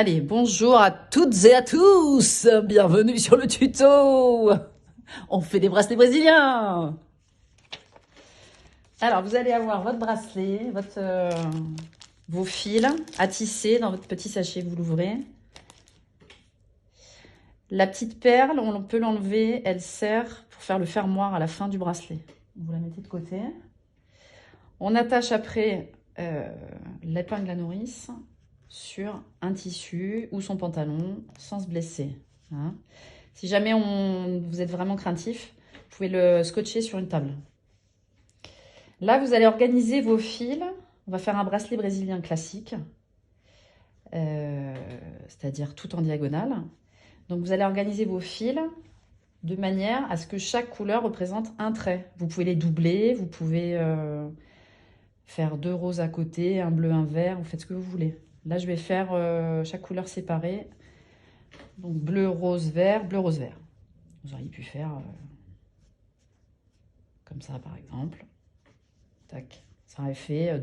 Allez, bonjour à toutes et à tous. Bienvenue sur le tuto. On fait des bracelets brésiliens. Alors, vous allez avoir votre bracelet, vos fils à tisser dans votre petit sachet. Vous l'ouvrez. La petite perle, on peut l'enlever. Elle sert pour faire le fermoir à la fin du bracelet. Vous la mettez de côté. On attache après l'épingle à nourrice sur un tissu ou son pantalon sans se blesser. Hein. Si jamais vous êtes vraiment craintif, vous pouvez le scotcher sur une table. Là, vous allez organiser vos fils. On va faire un bracelet brésilien classique, c'est-à-dire tout en diagonale. Donc, vous allez organiser vos fils de manière à ce que chaque couleur représente un trait. Vous pouvez les doubler, vous pouvez faire 2 roses à côté, un bleu, un vert, vous faites ce que vous voulez. Là, je vais faire chaque couleur séparée. Donc, bleu, rose, vert, bleu, rose, vert. Vous auriez pu faire comme ça, par exemple. Tac. Ça aurait fait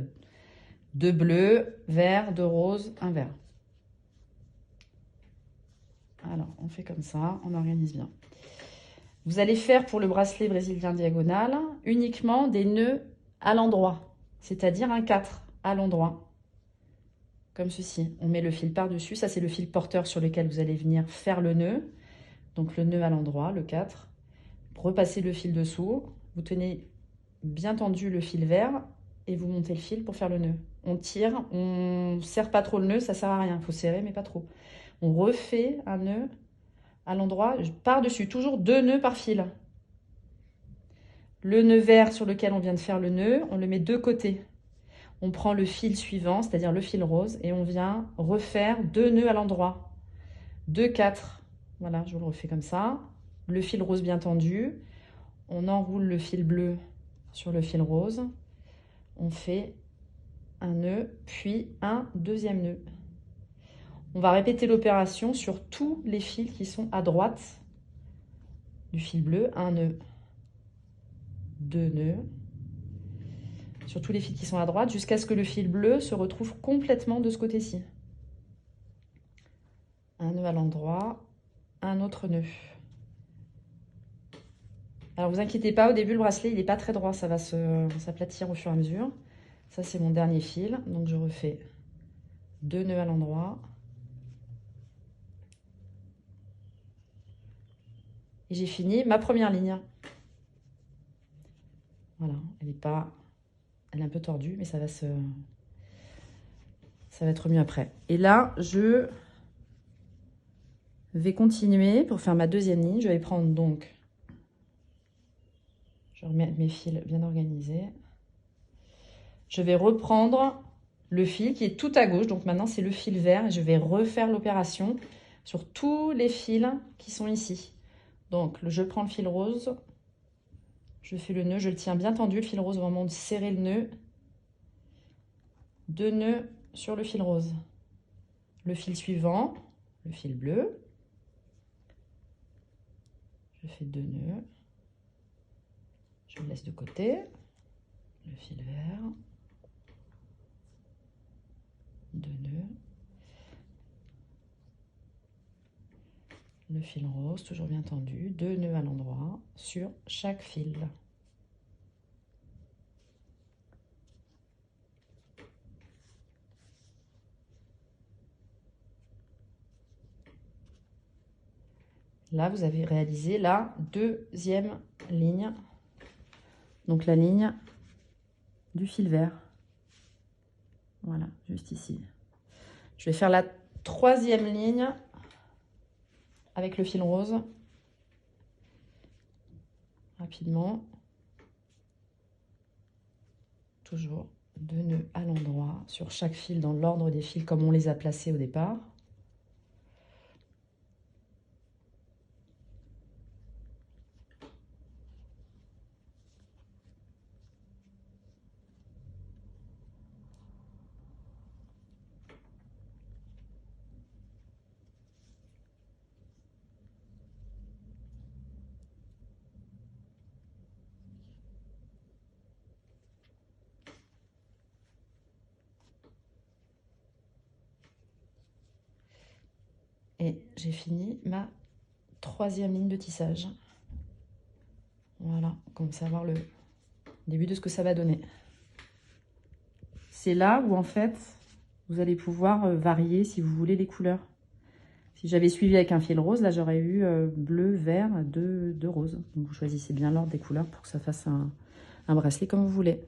2 bleus, vert, 2 roses, un vert. Alors, on fait comme ça, on organise bien. Vous allez faire pour le bracelet brésilien diagonal uniquement des nœuds à l'endroit, c'est-à-dire un 4 à l'endroit. Comme ceci. On met le fil par-dessus. Ça, c'est le fil porteur sur lequel vous allez venir faire le nœud. Donc, le nœud à l'endroit, le 4. Repassez le fil dessous. Vous tenez bien tendu le fil vert et vous montez le fil pour faire le nœud. On tire, on ne serre pas trop le nœud, ça sert à rien. Il faut serrer, mais pas trop. On refait un nœud à l'endroit, par-dessus. Toujours 2 nœuds par fil. Le nœud vert sur lequel on vient de faire le nœud, on le met de côté. On prend le fil suivant, c'est-à-dire le fil rose, et on vient refaire 2 nœuds à l'endroit. 2, 4. Voilà, je vous le refais comme ça. Le fil rose bien tendu. On enroule le fil bleu sur le fil rose. On fait un nœud, puis un deuxième nœud. On va répéter l'opération sur tous les fils qui sont à droite du fil bleu. Un nœud, 2 nœuds. Sur tous les fils qui sont à droite, jusqu'à ce que le fil bleu se retrouve complètement de ce côté-ci. Un nœud à l'endroit, un autre nœud. Alors, vous inquiétez pas, au début, le bracelet, il n'est pas très droit. Ça va s'aplatir au fur et à mesure. Ça, c'est mon dernier fil. Donc, je refais 2 nœuds à l'endroit. Et j'ai fini ma première ligne. Voilà, elle est un peu tordue, mais ça va être mieux après. Et là, je vais continuer pour faire ma deuxième ligne. Je vais prendre donc, je remets mes fils bien organisés. Je vais reprendre le fil qui est tout à gauche. Donc maintenant, c'est le fil vert. Et je vais refaire l'opération sur tous les fils qui sont ici. Donc, je prends le fil rose. Je fais le nœud. Je le tiens bien tendu, le fil rose, au moment de serrer le nœud. 2 nœuds sur le fil rose. Le fil suivant, le fil bleu. Je fais 2 nœuds. Je le laisse de côté. Le fil vert. 2 nœuds. Le fil rose, toujours bien tendu. 2 nœuds à l'endroit sur chaque fil. Là, vous avez réalisé la deuxième ligne. Donc, la ligne du fil vert. Voilà, juste ici. Je vais faire la troisième ligne avec le fil rose. Rapidement. Toujours 2 nœuds à l'endroit sur chaque fil dans l'ordre des fils comme on les a placés au départ. j'ai fini ma 3e ligne de tissage. Voilà, on commence à voir le début de ce que ça va donner. C'est là où en fait, vous allez pouvoir varier si vous voulez les couleurs. Si j'avais suivi avec un fil rose, là j'aurais eu bleu, vert, deux roses. Donc vous choisissez bien l'ordre des couleurs pour que ça fasse un bracelet comme vous voulez.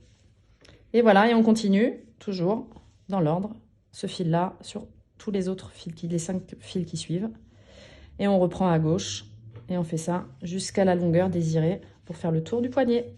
Et voilà, et on continue toujours dans l'ordre, ce fil-là sur tous les autres fils, les 5 fils qui suivent. Et on reprend à gauche et on fait ça jusqu'à la longueur désirée pour faire le tour du poignet.